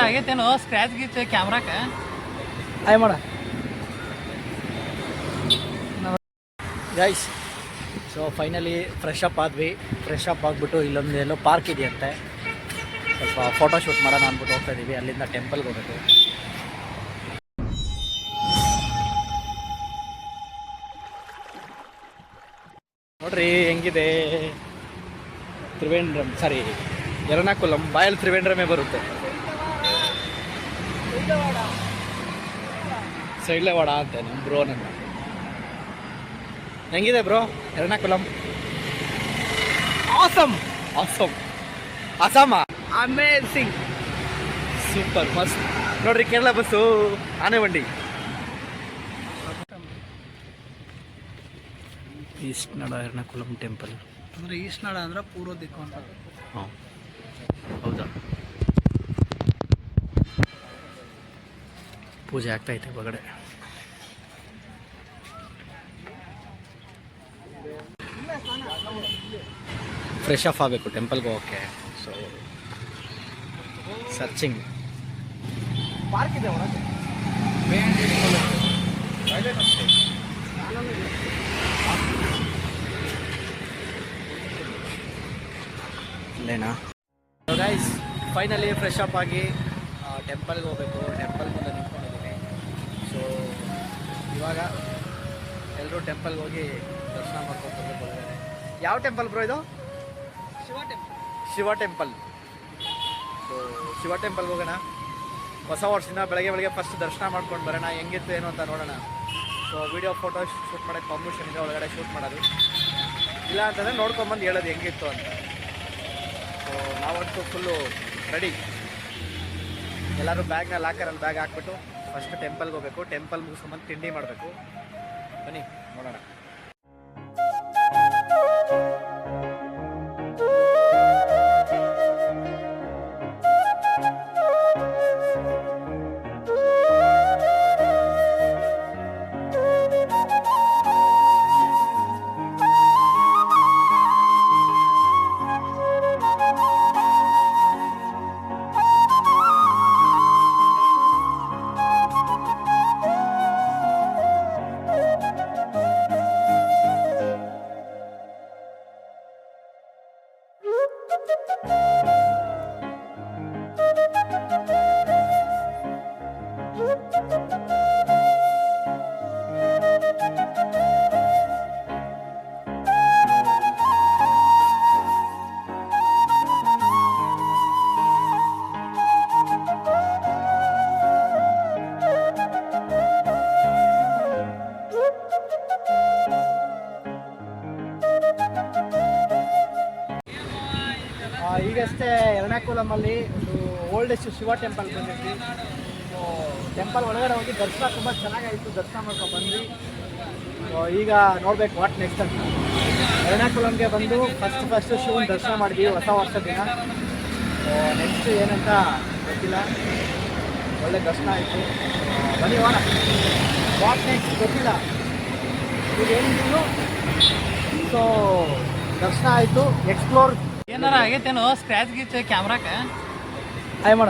ಆಗೈತೇನೋ scratch ಗೀಚ್ ಕ್ಯಾಮ್ರಾಕ ಆಯ್ ಮಾಡ guys. So finally fresh up ಆದ್ವಿ. Fresh up ಆಗಿಬಿಟ್ಟು ಇಲ್ಲೊಂದು ಎಲ್ಲೋ ಪಾರ್ಕ್ ಇದೆಯಂತೆ, ಸ್ವಲ್ಪ ಫೋಟೋ ಶೂಟ್ ಮಾಡೋಣ ಅಂದ್ಬಿಟ್ಟು ಹೋಗ್ತಾ ಇದ್ದೀವಿ. ಅಲ್ಲಿಂದ ಟೆಂಪಲ್ಗೆ ಹೋಗಬೇಕು. ನೋಡ್ರಿ ಹೆಂಗಿದೆ ತ್ರಿವೇಂದ್ರಂ, ಸಾರಿ ಎರ್ನಾಕುಲಂ. ಬಾಯಲ್ಲಿ ತ್ರಿವೇಂದ್ರಮೇ ಬರುತ್ತೆ. ಸೈಡ್ಲೆವಾಡ ಅಂತ ನಮ್ಮ ಬ್ರೋ. ನನ್ನ ಹೆಂಗಿದೆ bro Ernakulam? Awesome awesome awesome amazing, super ಮಸ್ತ್. ನೋಡ್ರಿ ಕೇರಳ ಬಸ್ಸು, ಆನೆವಂಡಿ. ಈಸ್ಟ್ ನಾಡ ಎರ್ನಾಕುಲಂ ಟೆಂಪಲ್ ಅಂದರೆ ಈಸ್ಟ್ ನಾಡ ಅಂದ್ರೆ ಪೂರ್ವ ದಿಕ್ಕು ಅಂತ. ಹಾಂ ಹೌದಾ. ಪೂಜೆ ಆಗ್ತಾಯಿದೆ ಒಳಗಡೆ. ಫ್ರೆಶ್ ಆಫ್ ಆಗಬೇಕು ಟೆಂಪಲ್ಗೆ ಹೋಗೋಕ್ಕೆ. So searching. ಪಾರ್ಕ್ ಇದೆ ಒಳಗೆ. ಇಲ್ಲೇನಾ ಗೈಸ್? ಫೈನಲಿ ಫ್ರೆಶ್ ಅಪ್ ಆಗಿ ಟೆಂಪಲ್ಗೆ ಹೋಗಬೇಕು. ಟೆಂಪಲ್ ಮುಂದೆ ನಿಂತ್ಕೊಂಡಿದ್ದೀನಿ. ಸೊ ಇವಾಗ ಎಲ್ಲರೂ ಟೆಂಪಲ್ಗೆ ಹೋಗಿ ದರ್ಶನ ಮಾಡ್ಕೊಂಡು ಬರ್ತಾರೆ. ಯಾವ ಟೆಂಪಲ್ ಬ್ರೋ ಇದು? Shiva temple. Shiva temple. So Shiva ಟೆಂಪಲ್ಗೆ ಹೋಗೋಣ. ಹೊಸ ವರ್ಷದಿಂದ ಬೆಳಗ್ಗೆ ಫಸ್ಟ್ ದರ್ಶನ ಮಾಡ್ಕೊಂಡು ಬರೋಣ. ಹೆಂಗಿತ್ತು ಏನು ಅಂತ ನೋಡೋಣ. ಸೊ ವಿಡಿಯೋ ಫೋಟೋ ಶೂಟ್ ಮಾಡೋಕ್ಕೆ ಪರ್ಮಿಷನ್ ಇದೆ, ಒಳಗಡೆ ಶೂಟ್ ಮಾಡೋದು. ಇಲ್ಲ ಅಂತಂದರೆ ನೋಡ್ಕೊಂಬಂದು ಹೇಳೋದು ಹೆಂಗಿತ್ತು ಅಂತ. ಸೊ ನಾವಂತೂ ಫುಲ್ಲು ರೆಡಿ. ಎಲ್ಲರೂ ಬ್ಯಾಗ್ನ ಲಾಕರಲ್ಲಿ ಬ್ಯಾಗ್ ಹಾಕ್ಬಿಟ್ಟು ಫಸ್ಟ್ ಟೆಂಪಲ್ಗೆ ಹೋಗಬೇಕು. ಟೆಂಪಲ್ ಮುಗಿಸ್ಕೊಂಬಂದು ತಿಂಡಿ ಮಾಡಬೇಕು. ಬನ್ನಿ ನೋಡೋಣ. ಈಗಷ್ಟೇ ಎರ್ನಾಕುಲಮಲ್ಲಿ ಒಂದು ಓಲ್ಡೆಸ್ಟ್ ಶಿವ ಟೆಂಪಲ್ ಬಂದಿದ್ವಿ. ಸೊ ಟೆಂಪಲ್ ಒಳಗಡೆ ಹೋಗಿ ದರ್ಶನ ತುಂಬ ಚೆನ್ನಾಗಾಯಿತು. ದರ್ಶನ ಮಾಡ್ಕೊಂಡು ಬಂದ್ವಿ. ಸೊ ಈಗ ನೋಡ್ಬೇಕು ವಾಟ್ ನೆಕ್ಸ್ಟ್ ಅಂತ. ಎರ್ನಾಕುಲಂಗೆ ಬಂದು ಫಸ್ಟ್ ಶಿವನ ದರ್ಶನ ಮಾಡಿದ್ವಿ ಹೊಸ ವರ್ಷ ದಿನ. ಸೊ ನೆಕ್ಸ್ಟ್ ಏನಂತ ಗೊತ್ತಿಲ್ಲ. ಒಳ್ಳೆ ದರ್ಶನ ಆಯಿತು. ಬನ್ನಿ ಹೋಣ. ವಾಟ್ ನೆಕ್ಸ್ಟ್ ಗೊತ್ತಿಲ್ಲ. ಈಗ ಏನಿದ್ರು ಸೊ ದರ್ಶನ ಆಯಿತು. ಎಕ್ಸ್ಪ್ಲೋರ್. ಏನಾರ ಆಗೈತೇನೋ ಸ್ಕ್ರ್ಯಾಚ್ ಗೀಚ್ ಕ್ಯಾಮ್ರಾಕ ಆಯ್ ಮಾಡ.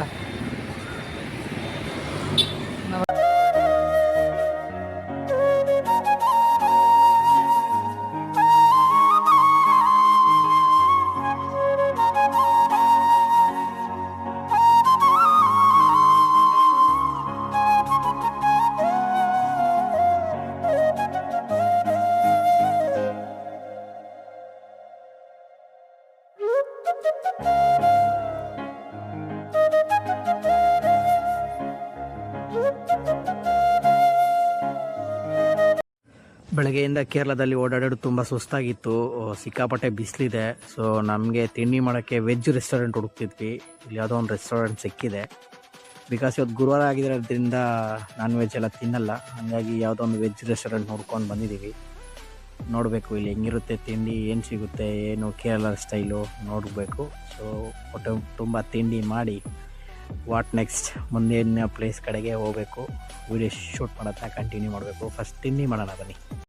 ಬೆಳಗ್ಗೆಯಿಂದ ಕೇರಳದಲ್ಲಿ ಓಡಾಡೋದು ತುಂಬ ಸುಸ್ತಾಗಿತ್ತು. ಸಿಕ್ಕಾಪಟ್ಟೆ ಬಿಸಿಲಿದೆ. ಸೊ ನಮಗೆ ತಿಂಡಿ ಮಾಡೋಕ್ಕೆ ವೆಜ್ ರೆಸ್ಟೋರೆಂಟ್ ಹುಡುಕ್ತಿದ್ವಿ. ಇಲ್ಲಿ ಯಾವುದೋ ಒಂದು ರೆಸ್ಟೋರೆಂಟ್ ಸಿಕ್ಕಿದೆ. ಬಿಕಾಸ್ ಇವತ್ತು ಗುರುವಾರ ಆಗಿರೋದ್ರಿಂದ ನಾನ್ ವೆಜ್ ಎಲ್ಲ ತಿನ್ನಲ್ಲ. ಹಾಗಾಗಿ ಯಾವುದೋ ಒಂದು ವೆಜ್ ರೆಸ್ಟೋರೆಂಟ್ ನೋಡ್ಕೊಂಡು ಬಂದಿದ್ದೀವಿ. ನೋಡಬೇಕು ಇಲ್ಲಿ ಹೆಂಗಿರುತ್ತೆ ತಿಂಡಿ, ಏನು ಸಿಗುತ್ತೆ, ಏನು ಕೇರಳ ಸ್ಟೈಲು ನೋಡಬೇಕು. ಸೊ ಒಟ್ಟು ತುಂಬ ತಿಂಡಿ ಮಾಡಿ ವಾಟ್ ನೆಕ್ಸ್ಟ್ ಮುಂದಿನ ಪ್ಲೇಸ್ ಕಡೆಗೆ ಹೋಗಬೇಕು. ವಿಡಿಯೋ ಶೂಟ್ ಮಾಡೋದನ್ನ ಕಂಟಿನ್ಯೂ ಮಾಡಬೇಕು. ಫಸ್ಟ್ ತಿಂಡಿ ಮಾಡೋಣ ಬನ್ನಿ.